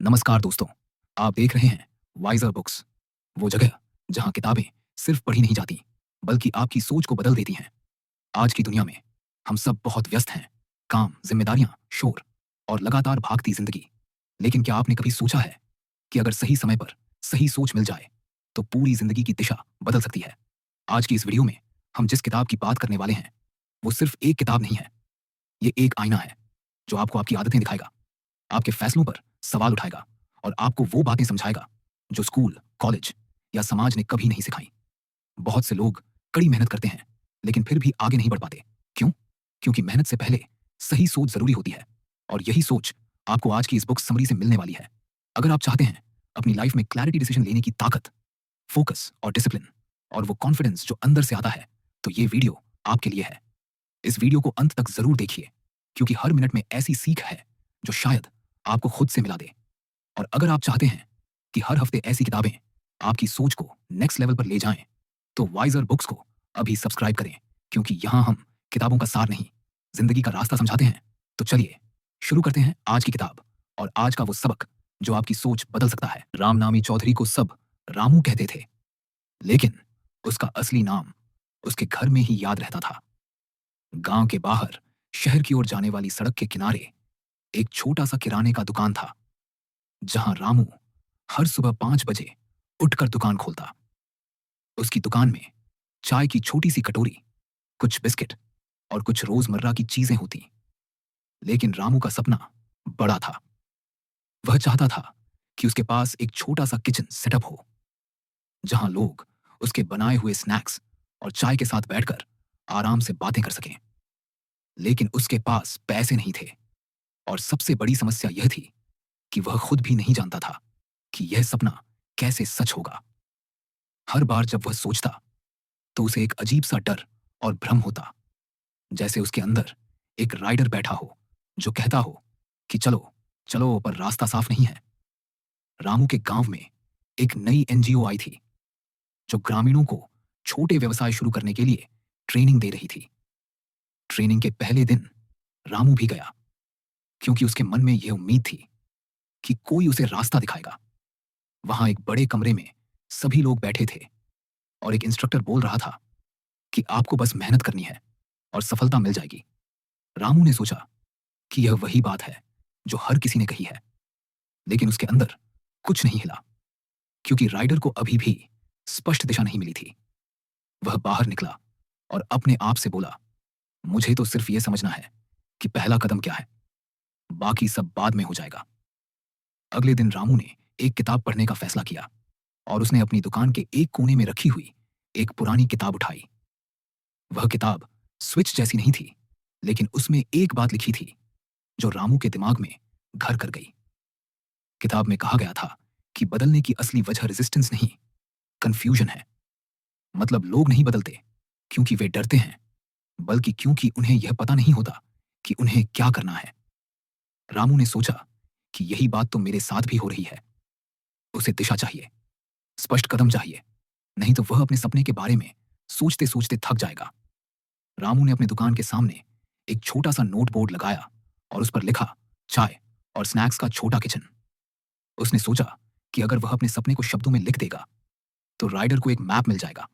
नमस्कार दोस्तों, आप देख रहे हैं वाइजर बुक्स, वो जगह जहां किताबें सिर्फ पढ़ी नहीं जाती, बल्कि आपकी सोच को बदल देती हैं। आज की दुनिया में हम सब बहुत व्यस्त हैं, काम, जिम्मेदारियां, शोर और लगातार भागती जिंदगी। लेकिन क्या आपने कभी सोचा है कि अगर सही समय पर सही सोच मिल जाए, तो पूरी जिंदगी की दिशा बदल सकती है? आज की इस वीडियो में हम जिस किताब की बात करने वाले हैं, वो सिर्फ एक किताब नहीं है, ये एक आईना है जो आपको आपकी आदतें दिखाएगा, आपके फैसलों पर सवाल उठाएगा और आपको वो बातें समझाएगा जो स्कूल, कॉलेज या समाज ने कभी नहीं सिखाई। बहुत से लोग कड़ी मेहनत करते हैं, लेकिन फिर भी आगे नहीं बढ़ पाते। क्यों? क्योंकि मेहनत से पहले सही सोच जरूरी होती है, और यही सोच आपको आज की इस बुक समरी से मिलने वाली है। अगर आप चाहते हैं अपनी लाइफ में क्लैरिटी, डिसीजन लेने की ताकत, फोकस और डिसिप्लिन, और वो कॉन्फिडेंस जो अंदर से आता है, तो ये वीडियो आपके लिए है। इस वीडियो को अंत तक जरूर देखिए, क्योंकि हर मिनट में ऐसी सीख है जो शायद आपको खुद से मिला दे। और अगर आप चाहते हैं कि हर हफ्ते ऐसी किताबें आपकी सोच को नेक्स्ट लेवल पर ले जाएं, तो वाइजर बुक्स को अभी सब्सक्राइब करें, क्योंकि यहां हम किताबों का सार नहीं, जिंदगी का रास्ता समझाते हैं। तो चलिए शुरू करते हैं आज की किताब और आज का वो सबक जो आपकी सोच बदल सकता है। रामनामी चौधरी को सब रामू कहते थे, लेकिन उसका असली नाम उसके घर में ही याद रहता था। गांव के बाहर शहर की ओर जाने वाली सड़क के किनारे एक छोटा सा किराने का दुकान था, जहां रामू हर सुबह 5 बजे उठकर दुकान खोलता। उसकी दुकान में चाय की छोटी सी कटोरी, कुछ बिस्किट और कुछ रोजमर्रा की चीजें होती। लेकिन रामू का सपना बड़ा था। वह चाहता था कि उसके पास एक छोटा सा किचन सेटअप हो, जहां लोग उसके बनाए हुए स्नैक्स और चाय के साथ बैठकर आराम से बातें कर सकें। लेकिन उसके पास पैसे नहीं थे, और सबसे बड़ी समस्या यह थी कि वह खुद भी नहीं जानता था कि यह सपना कैसे सच होगा। हर बार जब वह सोचता, तो उसे एक अजीब सा डर और भ्रम होता, जैसे उसके अंदर एक राइडर बैठा हो जो कहता हो कि चलो चलो, पर रास्ता साफ नहीं है। रामू के गांव में एक नई एनजीओ आई थी, जो ग्रामीणों को छोटे व्यवसाय शुरू करने के लिए ट्रेनिंग दे रही थी। ट्रेनिंग के पहले दिन रामू भी गया, क्योंकि उसके मन में यह उम्मीद थी कि कोई उसे रास्ता दिखाएगा। वहां एक बड़े कमरे में सभी लोग बैठे थे, और एक इंस्ट्रक्टर बोल रहा था कि आपको बस मेहनत करनी है और सफलता मिल जाएगी। रामू ने सोचा कि यह वही बात है जो हर किसी ने कही है, लेकिन उसके अंदर कुछ नहीं हिला, क्योंकि राइडर को अभी भी स्पष्ट दिशा नहीं मिली थी। वह बाहर निकला और अपने आप से बोला, मुझे तो सिर्फ यह समझना है कि पहला कदम क्या है, बाकी सब बाद में हो जाएगा। अगले दिन रामू ने एक किताब पढ़ने का फैसला किया, और उसने अपनी दुकान के एक कोने में रखी हुई एक पुरानी किताब उठाई। वह किताब स्विच जैसी नहीं थी, लेकिन उसमें एक बात लिखी थी जो रामू के दिमाग में घर कर गई। किताब में कहा गया था कि बदलने की असली वजह रेजिस्टेंस नहीं, कंफ्यूजन है। मतलब लोग नहीं बदलते क्योंकि वे डरते हैं, बल्कि क्योंकि उन्हें यह पता नहीं होता कि उन्हें क्या करना है। रामू ने सोचा कि यही बात तो मेरे साथ भी हो रही है। उसे दिशा चाहिए, स्पष्ट कदम चाहिए, नहीं तो वह अपने सपने के बारे में सोचते सोचते थक जाएगा। रामू ने अपनी दुकान के सामने एक छोटा सा नोट बोर्ड लगाया और उस पर लिखा, चाय और स्नैक्स का छोटा किचन। उसने सोचा कि अगर वह अपने सपने को शब्दों में लिख देगा, तो राइडर को एक मैप मिल जाएगा।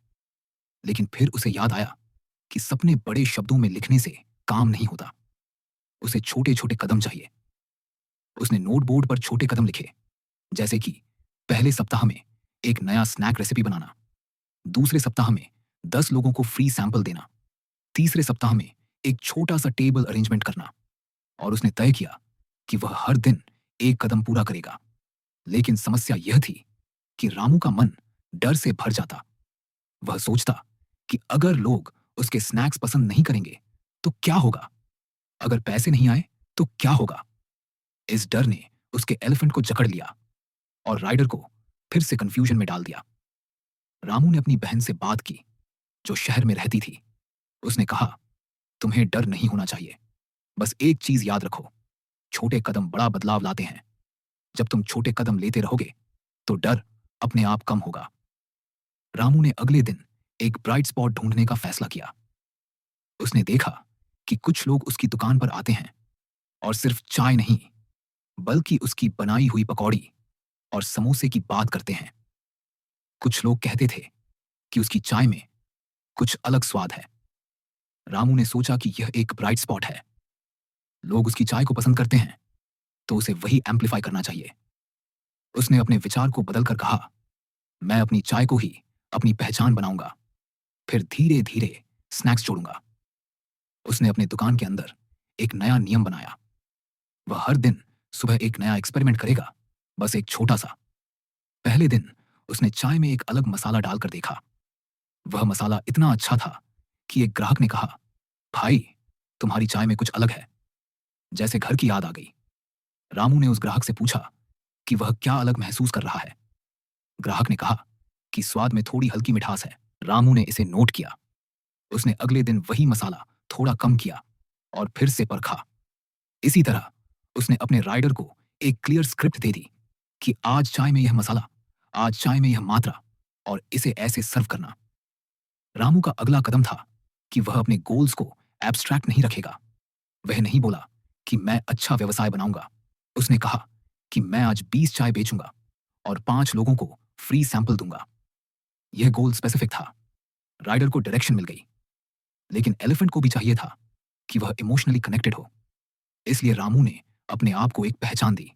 लेकिन फिर उसे याद आया कि सपने बड़े शब्दों में लिखने से काम नहीं होता, उसे छोटे छोटे कदम चाहिए। उसने नोट बोर्ड पर छोटे कदम लिखे, जैसे कि पहले सप्ताह में एक नया स्नैक रेसिपी बनाना, दूसरे सप्ताह में 10 लोगों को फ्री सैंपल देना, तीसरे सप्ताह में एक छोटा सा टेबल अरेंजमेंट करना। और उसने तय किया कि वह हर दिन एक कदम पूरा करेगा। लेकिन समस्या यह थी कि रामू का मन डर से भर जाता। वह सोचता कि अगर लोग उसके स्नैक्स पसंद नहीं करेंगे तो क्या होगा, अगर पैसे नहीं आए तो क्या होगा। इस डर ने उसके एलिफेंट को जकड़ लिया और राइडर को फिर से कंफ्यूजन में डाल दिया। रामू ने अपनी बहन से बात की, जो शहर में रहती थी। उसने कहा, तुम्हें डर नहीं होना चाहिए, बस एक चीज याद रखो, छोटे कदम बड़ा बदलाव लाते हैं। जब तुम छोटे कदम लेते रहोगे, तो डर अपने आप कम होगा। रामू ने अगले दिन एक ब्राइट स्पॉट ढूंढने का फैसला किया। उसने देखा कि कुछ लोग उसकी दुकान पर आते हैं, और सिर्फ चाय नहीं, बल्कि उसकी बनाई हुई पकौड़ी और समोसे की बात करते हैं। कुछ लोग कहते थे कि उसकी चाय में कुछ अलग स्वाद है। रामू ने सोचा कि यह एक ब्राइट स्पॉट है। लोग उसकी चाय को पसंद करते हैं, तो उसे वही एम्पलीफाई करना चाहिए। उसने अपने विचार को बदलकर कहा, मैं अपनी चाय को ही अपनी पहचान बनाऊंगा, फिर धीरे धीरे स्नैक्स जोड़ूंगा। उसने अपने दुकान के अंदर एक नया नियम बनाया। वह हर दिन सुबह एक नया एक्सपेरिमेंट करेगा, बस एक छोटा सा। पहले दिन उसने चाय में एक अलग मसाला डालकर देखा। वह मसाला इतना अच्छा था कि एक ग्राहक ने कहा, भाई, तुम्हारी चाय में कुछ अलग है, जैसे घर की याद आ गई। रामू ने उस ग्राहक से पूछा कि वह क्या अलग महसूस कर रहा है। ग्राहक ने कहा कि स्वाद में थोड़ी हल्की मिठास है। रामू ने इसे नोट किया। उसने अगले दिन वही मसाला थोड़ा कम किया और फिर से परखा। इसी तरह उसने अपने राइडर को एक क्लियर स्क्रिप्ट दे दी कि आज चाय में यह मसाला, आज चाय में यह मात्रा, और इसे ऐसे सर्व करना। रामू का अगला कदम था कि वह अपने गोल्स को एब्स्ट्रैक्ट नहीं रखेगा। वह नहीं बोला कि मैं अच्छा व्यवसाय बनाऊंगा। उसने कहा कि मैं आज 20 चाय बेचूंगा और 5 लोगों को फ्री सैंपल दूंगा। यह गोल स्पेसिफिक था। राइडर को डायरेक्शन मिल गई, लेकिन एलिफेंट को भी चाहिए था कि वह इमोशनली कनेक्टेड हो। इसलिए रामू ने अपने आप को एक पहचान दी।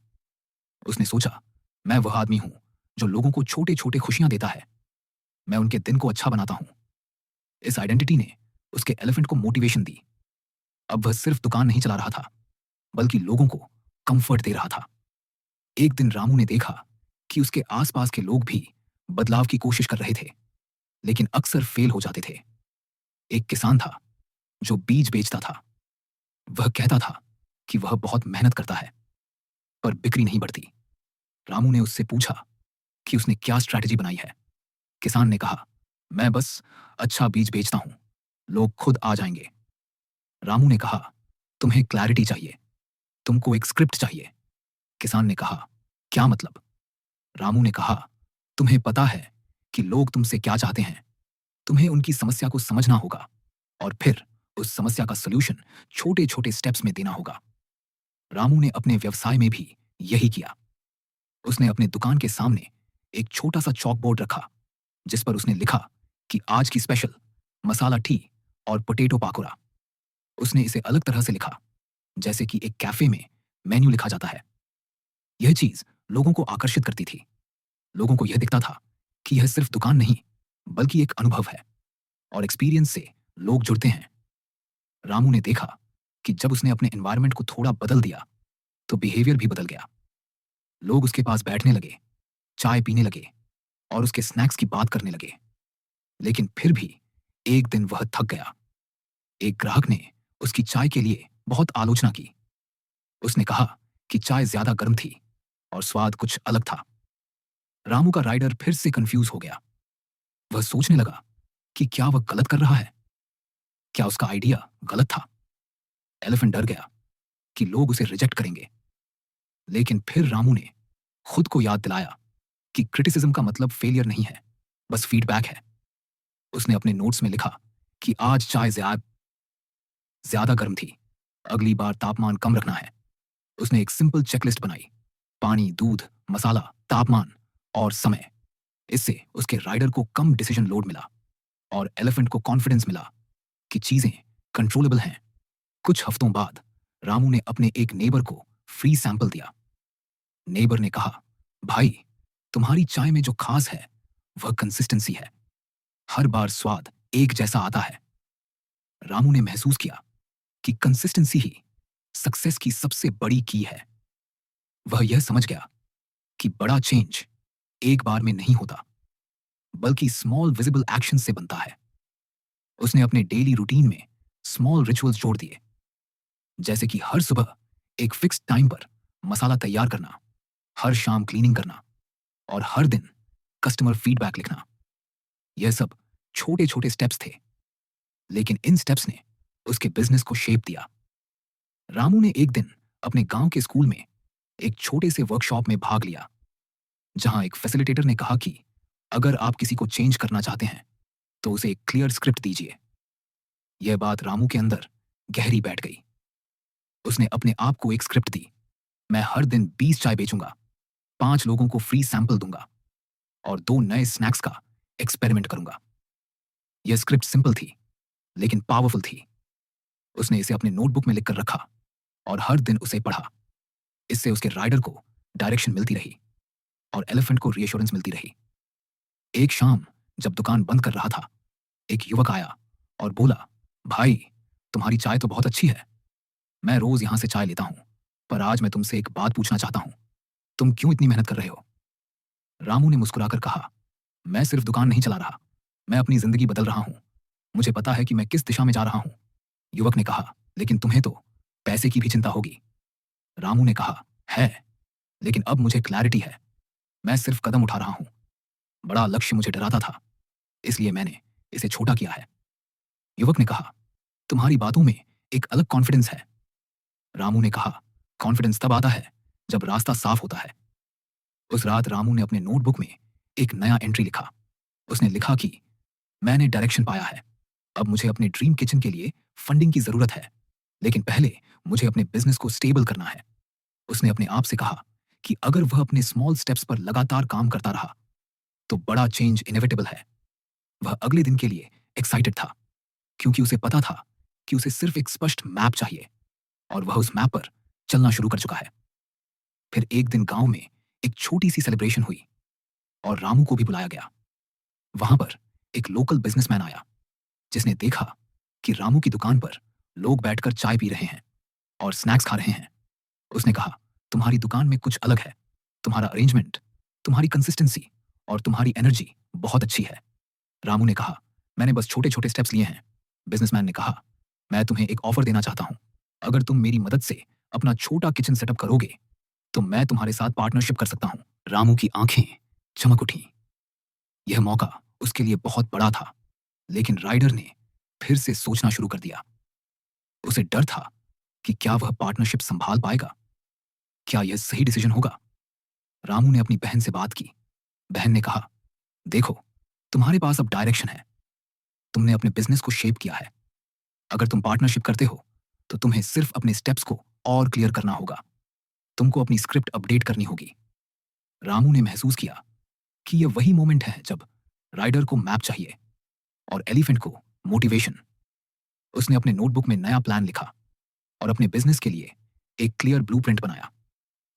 उसने सोचा, मैं वह आदमी हूं जो लोगों को छोटे छोटे खुशियां देता है। मैं उनके दिन को अच्छा बनाता हूं। इस आइडेंटिटी ने उसके एलिफेंट को मोटिवेशन दी। अब वह सिर्फ दुकान नहीं चला रहा था, बल्कि लोगों को कंफर्ट दे रहा था। एक दिन रामू ने देखा कि उसके आसपास के लोग भी बदलाव की कोशिश कर रहे थे, लेकिन अक्सर फेल हो जाते थे। एक किसान था जो बीज बेचता था। वह कहता था कि वह बहुत मेहनत करता है, पर बिक्री नहीं बढ़ती। रामू ने उससे पूछा कि उसने क्या स्ट्रैटेजी बनाई है। किसान ने कहा, मैं बस अच्छा बीज बेचता हूं, लोग खुद आ जाएंगे। रामू ने कहा, तुम्हें क्लैरिटी चाहिए, तुमको एक स्क्रिप्ट चाहिए। किसान ने कहा, क्या मतलब? रामू ने कहा, तुम्हें पता है कि लोग तुमसे क्या चाहते हैं। तुम्हें उनकी समस्या को समझना होगा और फिर उस समस्या का सॉल्यूशन छोटे छोटे स्टेप्स में देना होगा। रामू ने अपने व्यवसाय में भी यही किया। उसने अपने दुकान के सामने एक छोटा सा चॉक बोर्ड रखा, जिस पर उसने लिखा कि आज की स्पेशल मसाला टी और पोटैटो पाकोरा। उसने इसे अलग तरह से लिखा, जैसे कि एक कैफे में मेन्यू लिखा जाता है। यह चीज लोगों को आकर्षित करती थी। लोगों को यह दिखता था कि यह सिर्फ दुकान नहीं, बल्कि एक अनुभव है, और एक्सपीरियंस से लोग जुड़ते हैं। रामू ने देखा कि जब उसने अपने एनवायरनमेंट को थोड़ा बदल दिया, तो बिहेवियर भी बदल गया। लोग उसके पास बैठने लगे, चाय पीने लगे और उसके स्नैक्स की बात करने लगे। लेकिन फिर भी एक दिन वह थक गया। एक ग्राहक ने उसकी चाय के लिए बहुत आलोचना की। उसने कहा कि चाय ज्यादा गर्म थी और स्वाद कुछ अलग था। रामू का राइडर फिर से कंफ्यूज हो गया। वह सोचने लगा कि क्या वह गलत कर रहा है, क्या उसका आइडिया गलत था। एलिफेंट डर गया कि लोग उसे रिजेक्ट करेंगे। लेकिन फिर रामू ने खुद को याद दिलाया कि क्रिटिसिज्म का मतलब फेलियर नहीं है, बस फीडबैक है। उसने अपने नोट्स में लिखा कि आज चाय ज्यादा गर्म थी, अगली बार तापमान कम रखना है। उसने एक सिंपल चेकलिस्ट बनाई, पानी, दूध, मसाला, तापमान और समय। इससे उसके राइडर को कम डिसीजन लोड मिला और एलिफेंट को कॉन्फिडेंस मिला कि चीजें कंट्रोलेबल हैं। कुछ हफ्तों बाद रामू ने अपने एक नेबर को फ्री सैंपल दिया। नेबर ने कहा, भाई, तुम्हारी चाय में जो खास है वह कंसिस्टेंसी है। हर बार स्वाद एक जैसा आता है। रामू ने महसूस किया कि कंसिस्टेंसी ही सक्सेस की सबसे बड़ी की है। वह यह समझ गया कि बड़ा चेंज एक बार में नहीं होता, बल्कि स्मॉल विजिबल एक्शन से बनता है। उसने अपने डेली रूटीन में स्मॉल रिचुअल्स जोड़ दिए, जैसे कि हर सुबह एक फिक्स टाइम पर मसाला तैयार करना, हर शाम क्लीनिंग करना और हर दिन कस्टमर फीडबैक लिखना। यह सब छोटे छोटे स्टेप्स थे, लेकिन इन स्टेप्स ने उसके बिजनेस को शेप दिया। रामू ने एक दिन अपने गांव के स्कूल में एक छोटे से वर्कशॉप में भाग लिया, जहां एक फैसिलिटेटर ने कहा कि अगर आप किसी को चेंज करना चाहते हैं तो उसे एक क्लियर स्क्रिप्ट दीजिए। यह बात रामू के अंदर गहरी बैठ गई। उसने अपने आप को एक स्क्रिप्ट दी, मैं हर दिन 20 चाय बेचूंगा, 5 लोगों को फ्री सैंपल दूंगा और 2 नए स्नैक्स का एक्सपेरिमेंट करूंगा। यह स्क्रिप्ट सिंपल थी, लेकिन पावरफुल थी। उसने इसे अपने नोटबुक में लिखकर रखा और हर दिन उसे पढ़ा। इससे उसके राइडर को डायरेक्शन मिलती रही और एलिफेंट को रीअश्योरेंस मिलती रही। एक शाम जब दुकान बंद कर रहा था, एक युवक आया और बोला, भाई, तुम्हारी चाय तो बहुत अच्छी है। मैं रोज यहां से चाय लेता हूं, पर आज मैं तुमसे एक बात पूछना चाहता हूं। तुम क्यों इतनी मेहनत कर रहे हो? रामू ने मुस्कुराकर कहा, मैं सिर्फ दुकान नहीं चला रहा, मैं अपनी जिंदगी बदल रहा हूं। मुझे पता है कि मैं किस दिशा में जा रहा हूं। युवक ने कहा, लेकिन तुम्हें तो पैसे की भी चिंता होगी। रामू ने कहा, है, लेकिन अब मुझे क्लैरिटी है। मैं सिर्फ कदम उठा रहा हूं। बड़ा लक्ष्य मुझे डराता था, इसलिए मैंने इसे छोटा किया है। युवक ने कहा, तुम्हारी बातों में एक अलग कॉन्फिडेंस है। रामू ने कहा, कॉन्फिडेंस तब आता है जब रास्ता साफ होता है। उस रात रामू ने अपने नोटबुक में एक नया एंट्री लिखा। उसने लिखा कि मैंने डायरेक्शन पाया है। अब मुझे अपने ड्रीम किचन के लिए फंडिंग की जरूरत है, लेकिन पहले मुझे अपने बिजनेस को स्टेबल करना है। उसने अपने आप से कहा कि अगर वह अपने स्मॉल स्टेप्स पर लगातार काम करता रहा, तो बड़ा चेंज इनएविटेबल है। वह अगले दिन के लिए एक्साइटेड था, क्योंकि उसे पता था कि उसे सिर्फ एक स्पष्ट मैप चाहिए और वह उस मैप पर चलना शुरू कर चुका है। फिर एक दिन गांव में एक छोटी सी सेलिब्रेशन हुई और रामू को भी बुलाया गया। वहां पर एक लोकल बिजनेसमैन आया, जिसने देखा कि रामू की दुकान पर लोग बैठकर चाय पी रहे हैं और स्नैक्स खा रहे हैं। उसने कहा, तुम्हारी दुकान में कुछ अलग है। तुम्हारा अरेंजमेंट, तुम्हारी कंसिस्टेंसी और तुम्हारी एनर्जी बहुत अच्छी है। रामू ने कहा, मैंने बस छोटे छोटे स्टेप्स लिए हैं। बिजनेसमैन ने कहा, मैं तुम्हें एक ऑफर देना चाहता हूं। अगर तुम मेरी मदद से अपना छोटा किचन सेटअप करोगे, तो मैं तुम्हारे साथ पार्टनरशिप कर सकता हूं। रामू की आंखें चमक उठी। यह मौका उसके लिए बहुत बड़ा था, लेकिन राइडर ने फिर से सोचना शुरू कर दिया। उसे डर था कि क्या वह पार्टनरशिप संभाल पाएगा? क्या यह सही डिसीजन होगा? रामू ने अपनी बहन से बात की। बहन ने कहा, देखो, तुम्हारे पास अब डायरेक्शन है। तुमने अपने बिजनेस को शेप किया है। अगर तुम पार्टनरशिप करते हो, तो तुम्हें सिर्फ अपने स्टेप्स को और क्लियर करना होगा। तुमको अपनी स्क्रिप्ट अपडेट करनी होगी। रामू ने महसूस किया कि यह वही मोमेंट है जब राइडर को मैप चाहिए और एलिफेंट को मोटिवेशन। उसने अपने नोटबुक में नया प्लान लिखा और अपने बिजनेस के लिए एक क्लियर ब्लूप्रिंट बनाया।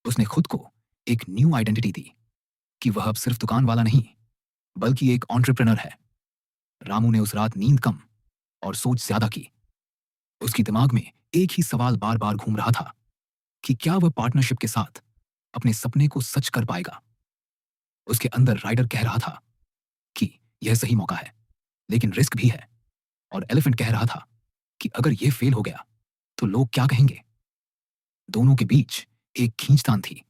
उसने खुद को एक न्यू आइडेंटिटी दी कि वह अब सिर्फ दुकान वाला नहीं, बल्कि एक एंटरप्रेन्योर है। रामू ने उस रात नींद कम और सोच ज्यादा की। उसकी दिमाग में एक ही सवाल बार बार घूम रहा था कि क्या वह पार्टनरशिप के साथ अपने सपने को सच कर पाएगा। उसके अंदर राइडर कह रहा था कि यह सही मौका है, लेकिन रिस्क भी है, और एलिफेंट कह रहा था कि अगर यह फेल हो गया तो लोग क्या कहेंगे। दोनों के बीच एक खींचतान थी,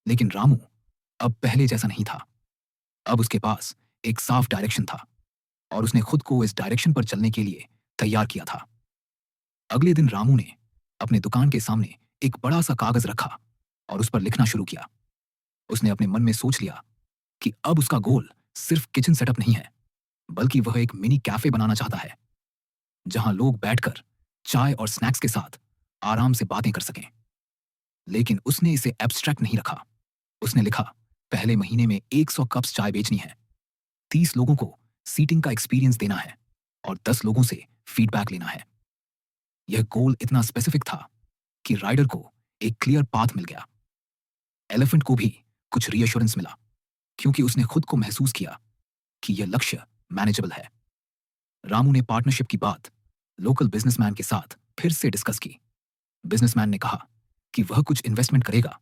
लेकिन रामू अब पहले जैसा नहीं था। अब उसके पास एक साफ डायरेक्शन था और उसने खुद को इस डायरेक्शन पर चलने के लिए तैयार किया था। अगले दिन रामू ने अपने दुकान के सामने एक बड़ा सा कागज रखा और उस पर लिखना शुरू किया। उसने अपने मन में सोच लिया कि अब उसका गोल सिर्फ किचन सेटअप नहीं है, बल्कि वह एक मिनी कैफे बनाना चाहता है, जहां लोग बैठकर चाय और स्नैक्स के साथ आराम से बातें कर सकें। लेकिन उसने इसे एब्स्ट्रैक्ट नहीं रखा। उसने लिखा, पहले महीने में 100 कप्स चाय बेचनी है, 30 लोगों को सीटिंग का एक्सपीरियंस देना है और 10 लोगों से फीडबैक लेना है। यह गोल इतना स्पेसिफिक था कि राइडर को एक क्लियर पाथ मिल गया। एलिफेंट को भी कुछ रीअश्योरेंस मिला, क्योंकि उसने खुद को महसूस किया कि यह लक्ष्य मैनेजेबल है। रामू ने पार्टनरशिप की बात लोकल बिजनेसमैन के साथ फिर से डिस्कस की। बिजनेसमैन ने कहा कि वह कुछ इन्वेस्टमेंट करेगा,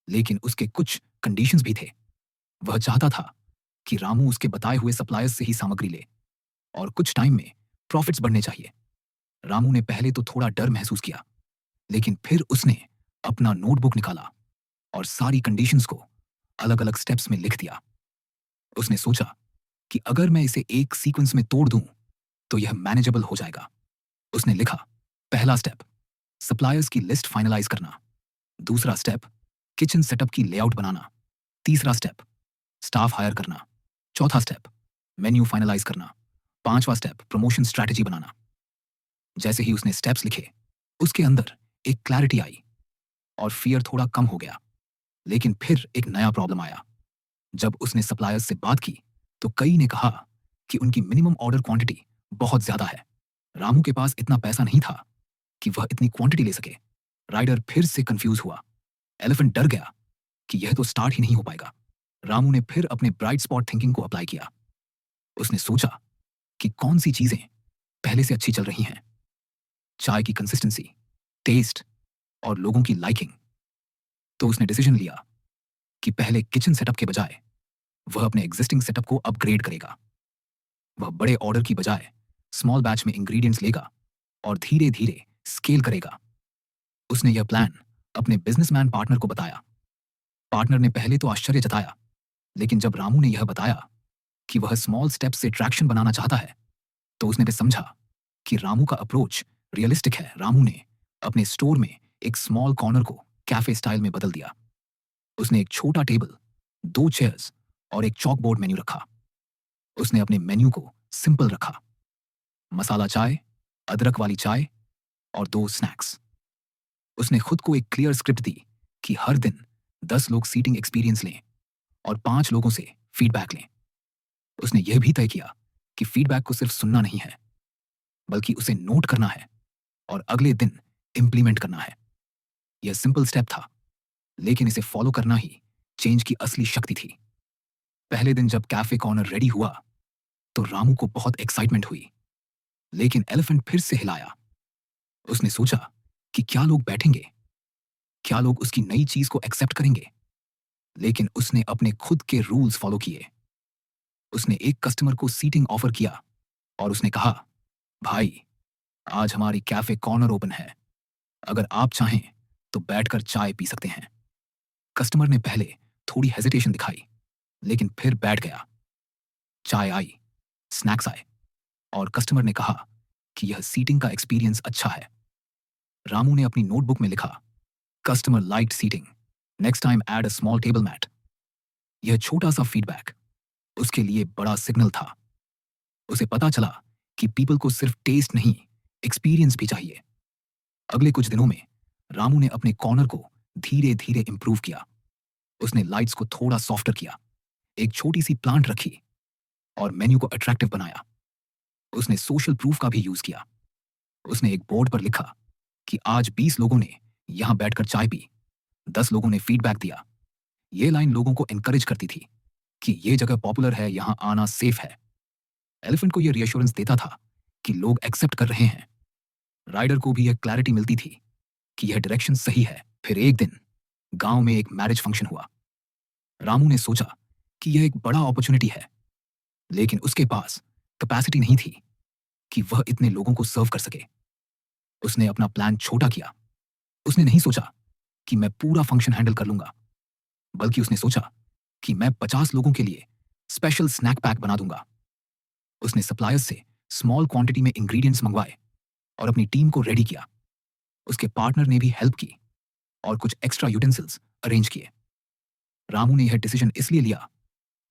लेकिन उसके कुछ कंडीशंस भी थे। वह चाहता था कि रामू उसके बताए हुए सप्लायर्स से ही सामग्री ले और कुछ टाइम में प्रॉफिट्स बढ़ने चाहिए। रामू ने पहले तो थोड़ा डर महसूस किया, लेकिन फिर उसने अपना नोटबुक निकाला और सारी कंडीशंस को अलग अलग स्टेप्स में लिख दिया। उसने सोचा कि अगर मैं इसे एक सीक्वेंस में तोड़ दूं, तो यह मैनेजेबल हो जाएगा। उसने लिखा, पहला स्टेप, सप्लायर्स की लिस्ट फाइनलाइज करना। दूसरा स्टेप, किचन सेटअप की लेआउट बनाना। तीसरा स्टेप, स्टाफ हायर करना। चौथा स्टेप, मेन्यू फाइनलाइज करना। पांचवा स्टेप, प्रमोशन स्ट्रैटेजी बनाना। जैसे ही उसने स्टेप्स लिखे, उसके अंदर एक क्लैरिटी आई और फियर थोड़ा कम हो गया। लेकिन फिर एक नया प्रॉब्लम आया। जब उसने सप्लायर्स से बात की तो कई ने कहा कि उनकी मिनिमम ऑर्डर क्वांटिटी बहुत ज्यादा है। रामू के पास इतना पैसा नहीं था कि वह इतनी क्वांटिटी ले सके। राइडर फिर से कंफ्यूज हुआ। एलिफेंट डर गया कि यह तो स्टार्ट ही नहीं हो पाएगा। रामू ने फिर अपने ब्राइट स्पॉट थिंकिंग को अप्लाई किया। उसने सोचा कि कौन सी चीजें पहले से अच्छी चल रही हैं। चाय की कंसिस्टेंसी, टेस्ट और लोगों की लाइकिंग। तो उसने डिसीजन लिया कि पहले किचन सेटअप के बजाय वह अपने एग्जिस्टिंग सेटअप को अपग्रेड करेगा। वह बड़े ऑर्डर की बजाय स्मॉल बैच में इंग्रेडिएंट्स लेगा और धीरे धीरे स्केल करेगा। उसने यह प्लान अपने बिजनेसमैन पार्टनर को बताया। पार्टनर ने पहले तो आश्चर्य जताया, लेकिन जब रामू ने यह बताया कि वह स्मॉल स्टेप से ट्रैक्शन बनाना चाहता है तो उसने भी समझा कि रामू का अप्रोच रियलिस्टिक है। रामू ने अपने स्टोर में एक स्मॉल कॉर्नर को कैफे स्टाइल में बदल दिया। उसने एक छोटा टेबल, 2 चेयर्स और एक चॉक बोर्ड मेन्यू रखा। उसने अपने मेन्यू को सिंपल रखा, मसाला चाय, अदरक वाली चाय और 2 स्नैक्स। उसने खुद को एक क्लियर स्क्रिप्ट दी कि हर दिन 10 लोग सीटिंग एक्सपीरियंस लें और 5 लोगों से फीडबैक लें। उसने यह भी तय किया कि फीडबैक को सिर्फ सुनना नहीं है, बल्कि उसे नोट करना है और अगले दिन इंप्लीमेंट करना है। यह सिंपल स्टेप था, लेकिन इसे फॉलो करना ही चेंज की असली शक्ति थी। पहले दिन जब कैफे कॉर्नर रेडी हुआ तो रामू को बहुत एक्साइटमेंट हुई, लेकिन एलिफेंट फिर से हिलाया। उसने सोचा कि क्या लोग बैठेंगे, क्या लोग उसकी नई चीज को एक्सेप्ट करेंगे। लेकिन उसने अपने खुद के रूल्स फॉलो किए। उसने एक कस्टमर को सीटिंग ऑफर किया और उसने कहा, भाई, आज हमारी कैफे कॉर्नर ओपन है, अगर आप चाहें तो बैठकर चाय पी सकते हैं। कस्टमर ने पहले थोड़ी हेजिटेशन दिखाई, लेकिन फिर बैठ गया। चाय आई, स्नैक्स आए और कस्टमर ने कहा कि यह सीटिंग का एक्सपीरियंस अच्छा है। रामू ने अपनी नोटबुक में लिखा, customer liked seating, next time add a small table mat. यह छोटा सा फीडबैक उसके लिए बड़ा सिग्नल था। उसे पता चला कि पीपल को सिर्फ टेस्ट नहीं, एक्सपीरियंस भी चाहिए। अगले कुछ दिनों में रामू ने अपने कॉर्नर को धीरे धीरे इंप्रूव किया। उसने लाइट्स को थोड़ा सॉफ्टर किया, एक छोटी सी प्लांट रखी और मेन्यू को अट्रैक्टिव बनाया। उसने सोशल प्रूफ का भी यूज किया। उसने एक बोर्ड पर लिखा कि आज 20 लोगों ने यहां बैठकर चाय पी, 10 लोगों ने फीडबैक दिया। ये लाइन लोगों को एनकरेज करती थी कि ये जगह पॉपुलर है, यहां आना सेफ है। एलिफेंट को यह रियश्योरेंस देता था कि लोग एक्सेप्ट कर रहे हैं। राइडर को भी यह क्लैरिटी मिलती थी कि यह डायरेक्शन सही है। फिर एक दिन गांव में एक मैरिज फंक्शन हुआ। रामू ने सोचा कि यह एक बड़ा अपॉर्चुनिटी है, लेकिन उसके पास कैपेसिटी नहीं थी कि वह इतने लोगों को सर्व कर सके। उसने अपना प्लान छोटा किया। उसने नहीं सोचा कि मैं पूरा फंक्शन हैंडल कर लूंगा, बल्कि उसने सोचा कि मैं 50 लोगों के लिए स्पेशल स्नैक पैक बना दूंगा। उसने सप्लायर्स से स्मॉल क्वांटिटी में इंग्रेडिएंट्स मंगवाए और अपनी टीम को रेडी किया। उसके पार्टनर ने भी हेल्प की और कुछ एक्स्ट्रा यूटेंसिल्स अरेंज किए। रामू ने यह डिसीजन इसलिए लिया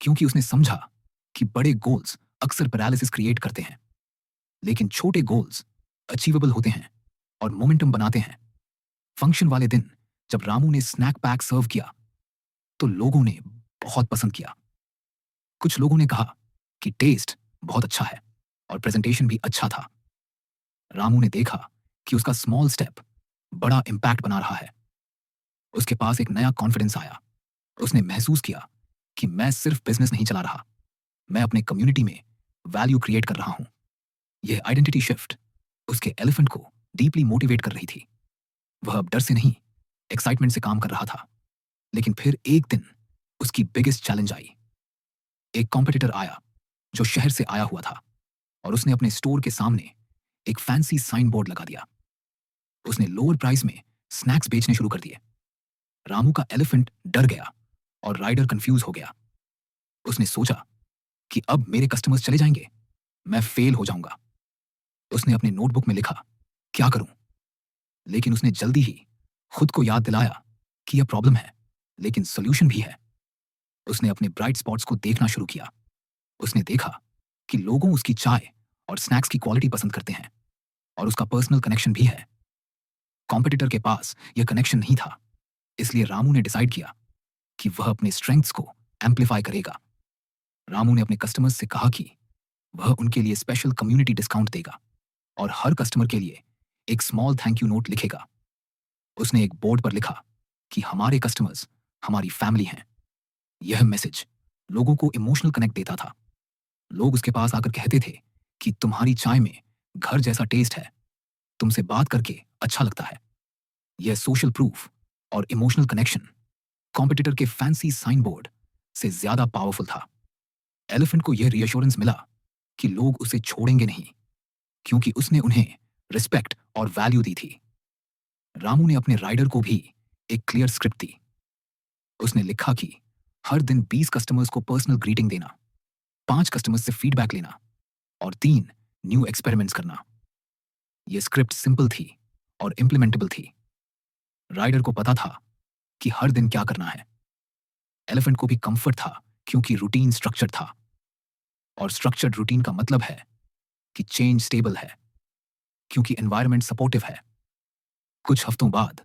क्योंकि उसने समझा कि बड़े गोल्स अक्सर पैरालिसिस क्रिएट करते हैं, लेकिन छोटे गोल्स अचीवेबल होते हैं और मोमेंटम बनाते हैं। फंक्शन वाले दिन जब रामू ने स्नैक पैक सर्व किया तो लोगों ने बहुत पसंद किया। कुछ लोगों ने कहा कि टेस्ट बहुत अच्छा है और प्रेजेंटेशन भी अच्छा था। रामू ने देखा कि उसका स्मॉल स्टेप बड़ा इंपैक्ट बना रहा है। उसके पास एक नया कॉन्फिडेंस आया। उसने महसूस किया कि मैं सिर्फ बिजनेस नहीं चला रहा, मैं अपने कम्युनिटी में वैल्यू क्रिएट कर रहा हूं। यह आइडेंटिटी शिफ्ट उसके एलिफेंट को डीपली मोटिवेट कर रही थी। वह अब डर से नहीं, एक्साइटमेंट से काम कर रहा था। लेकिन फिर एक दिन उसकी बिगेस्ट चैलेंज आई। एक कॉम्पिटिटर आया जो शहर से आया हुआ था और उसने अपने स्टोर के सामने एक फैंसी साइन बोर्ड लगा दिया। उसने लोअर प्राइस में स्नैक्स बेचने शुरू कर दिए। रामू का एलिफेंट डर गया और राइडर कंफ्यूज हो गया। उसने सोचा कि अब मेरे कस्टमर्स चले जाएंगे, मैं फेल हो जाऊंगा। उसने अपने नोटबुक में लिखा, क्या करूं? लेकिन उसने जल्दी ही खुद को याद दिलाया कि यह प्रॉब्लम है, लेकिन सोल्यूशन भी है। उसने अपने ब्राइट स्पॉट्स को देखना शुरू किया। उसने देखा कि लोगों उसकी चाय और स्नैक्स की क्वालिटी पसंद करते हैं और उसका पर्सनल कनेक्शन भी है। कॉम्पिटिटर के पास यह कनेक्शन नहीं था, इसलिए रामू ने डिसाइड किया कि वह अपने स्ट्रेंथ्स को एम्पलीफाई करेगा। रामू ने अपने कस्टमर्स से कहा कि वह उनके लिए स्पेशल कम्युनिटी डिस्काउंट देगा और हर कस्टमर के लिए एक स्मॉल थैंक यू नोट लिखेगा। उसने एक बोर्ड पर लिखा कि हमारे कस्टमर्स हमारी फैमिली हैं। यह मैसेज लोगों को इमोशनल कनेक्ट देता था। लोग उसके पास आकर कहते थे कि तुम्हारी चाय में घर जैसा टेस्ट है, तुमसे बात करके अच्छा लगता है। यह सोशल प्रूफ और इमोशनल कनेक्शन कॉम्पिटिटर के फैंसी साइन बोर्ड से ज्यादा पावरफुल था। एलिफेंट को यह रियश्योरेंस मिला कि लोग उसे छोड़ेंगे नहीं, क्योंकि उसने उन्हें रिस्पेक्ट और वैल्यू दी थी। रामू ने अपने राइडर को भी एक क्लियर स्क्रिप्ट दी। उसने लिखा कि हर दिन 20 कस्टमर्स को पर्सनल ग्रीटिंग देना, 5 कस्टमर्स से फीडबैक लेना और 3 न्यू एक्सपेरिमेंट्स करना। यह स्क्रिप्ट सिंपल थी और इम्प्लीमेंटेबल थी। राइडर को पता था कि हर दिन क्या करना है। एलिफेंट को भी कंफर्ट था, क्योंकि रूटीन स्ट्रक्चर था, और स्ट्रक्चर्ड रूटीन का मतलब है कि चेंज स्टेबल है, क्योंकि एनवायरनमेंट सपोर्टिव है। कुछ हफ्तों बाद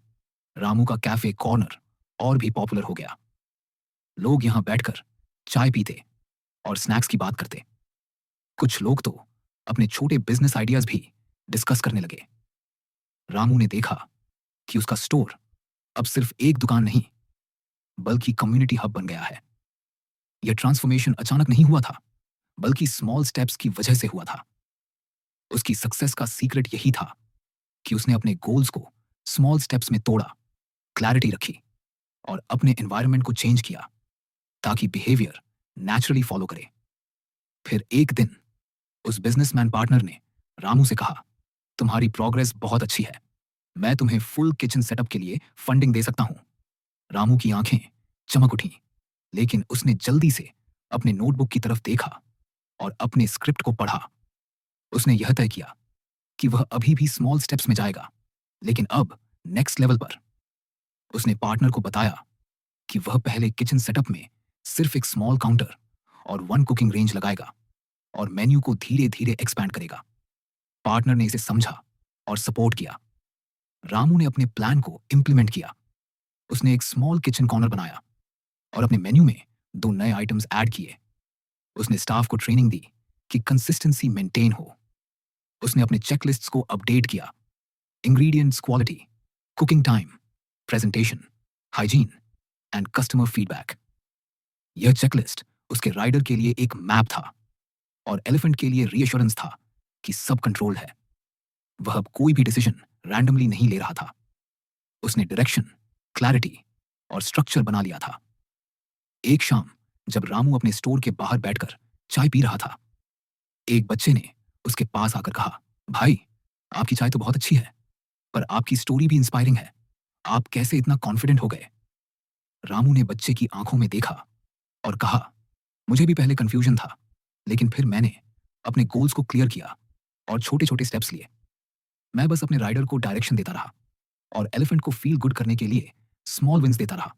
रामू का कैफे कॉर्नर और भी पॉपुलर हो गया। लोग यहां बैठकर चाय पीते और स्नैक्स की बात करते। कुछ लोग तो अपने छोटे बिजनेस आइडियाज भी डिस्कस करने लगे। रामू ने देखा कि उसका स्टोर अब सिर्फ एक दुकान नहीं, बल्कि कम्युनिटी हब बन गया है। यह ट्रांसफॉर्मेशन अचानक नहीं हुआ था, बल्कि स्मॉल स्टेप्स की वजह से हुआ था। उसकी सक्सेस का सीक्रेट यही था कि उसने अपने गोल्स को स्मॉल स्टेप्स में तोड़ा, क्लैरिटी रखी और अपने एनवायरनमेंट को चेंज किया ताकि बिहेवियर नेचुरली फॉलो करे। फिर एक दिन उस बिजनेसमैन पार्टनर ने रामू से कहा, तुम्हारी प्रोग्रेस बहुत अच्छी है, मैं तुम्हें फुल किचन सेटअप के लिए फंडिंग दे सकता हूं। रामू की आंखें चमक उठी, लेकिन उसने जल्दी से अपने नोटबुक की तरफ देखा और अपने स्क्रिप्ट को पढ़ा। उसने यह तय किया कि वह अभी भी स्मॉल स्टेप्स में जाएगा, लेकिन अब नेक्स्ट लेवल पर। उसने पार्टनर को बताया कि वह पहले किचन सेटअप में सिर्फ एक स्मॉल काउंटर और 1 कुकिंग रेंज लगाएगा और मेन्यू को धीरे धीरे एक्सपैंड करेगा। पार्टनर ने इसे समझा और सपोर्ट किया। रामू ने अपने प्लान को इंप्लीमेंट किया। उसने एक स्मॉल किचन कॉर्नर बनाया और अपने मेन्यू में 2 नए आइटम्स ऐड किए। उसने स्टाफ को ट्रेनिंग दी कि कंसिस्टेंसी मेंटेन हो। उसने अपने चेकलिस्ट्स को अपडेट किया, ingredients quality, cooking time, presentation, hygiene and customer feedback. यह चेकलिस्ट उसके राइडर के लिए एक मैप था और एलिफेंट के लिए रीअश्योरेंस था कि सब कंट्रोल है। वह अब कोई भी डिसीजन रैंडमली नहीं ले रहा था। उसने डायरेक्शन, क्लैरिटी और स्ट्रक्चर बना लिया था। एक शाम जब रामू अपने स्टोर के बाहर बैठकर चाय पी रहा था, एक बच्चे ने उसके पास आकर कहा, भाई, आपकी चाय तो बहुत अच्छी है, पर आपकी स्टोरी भी इंस्पायरिंग है। आप कैसे इतना कॉन्फिडेंट हो गए? रामू ने बच्चे की आंखों में देखा और कहा, मुझे भी पहले कंफ्यूजन था, लेकिन फिर मैंने अपने गोल्स को क्लियर किया और छोटे छोटे स्टेप्स लिए। मैं बस अपने राइडर को डायरेक्शन देता रहा और एलिफेंट को फील गुड करने के लिए स्मॉल विंस देता रहा।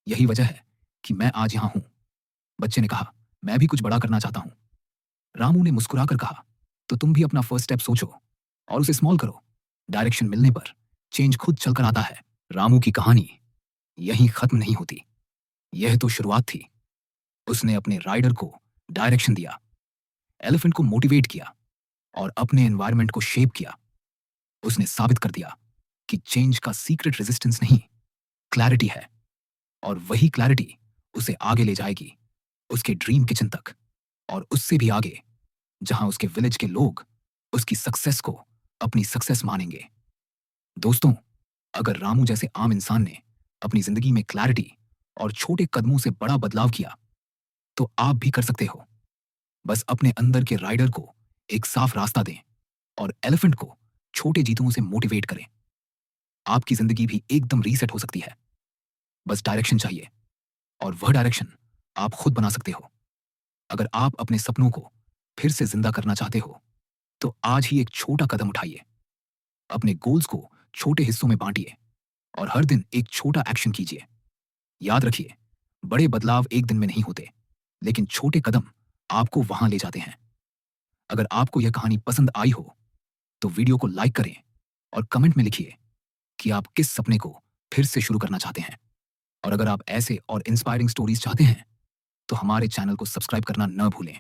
यही वजह है कि मैं आज यहां हूं। बच्चे ने कहा, मैं भी कुछ बड़ा करना चाहता हूं। रामू ने मुस्कुराकर कहा, तो तुम भी अपना फर्स्ट स्टेप सोचो और उसे स्मॉल करो। डायरेक्शन मिलने पर चेंज खुद चलकर आता है। रामू की कहानी यहीं खत्म नहीं होती। यह तो शुरुआत थी। उसने अपने राइडर को डायरेक्शन दिया, एलिफेंट को मोटिवेट किया और अपने एनवायरनमेंट को शेप किया। उसने साबित कर दिया कि चेंज का सीक्रेट रेजिस्टेंस नहीं, क्लैरिटी है, और वही क्लैरिटी उसे आगे ले जाएगी, उसके ड्रीम किचन तक, और उससे भी आगे, जहां उसके विलेज के लोग उसकी सक्सेस को अपनी सक्सेस मानेंगे। दोस्तों, अगर रामू जैसे आम इंसान ने अपनी जिंदगी में क्लैरिटी और छोटे कदमों से बड़ा बदलाव किया, तो आप भी कर सकते हो। बस अपने अंदर के राइडर को एक साफ रास्ता दें और एलिफेंट को छोटे जीतों से मोटिवेट करें। आपकी जिंदगी भी एकदम रीसेट हो सकती है। बस डायरेक्शन चाहिए, और वह डायरेक्शन आप खुद बना सकते हो। अगर आप अपने सपनों को फिर से जिंदा करना चाहते हो, तो आज ही एक छोटा कदम उठाइए। अपने गोल्स को छोटे हिस्सों में बांटिए और हर दिन एक छोटा एक्शन कीजिए। याद रखिए, बड़े बदलाव एक दिन में नहीं होते, लेकिन छोटे कदम आपको वहां ले जाते हैं। अगर आपको यह कहानी पसंद आई हो, तो वीडियो को लाइक करें और कमेंट में लिखिए कि आप किस सपने को फिर से शुरू करना चाहते हैं। और अगर आप ऐसे और इंस्पायरिंग स्टोरीज चाहते हैं तो हमारे चैनल को सब्सक्राइब करना न भूलें।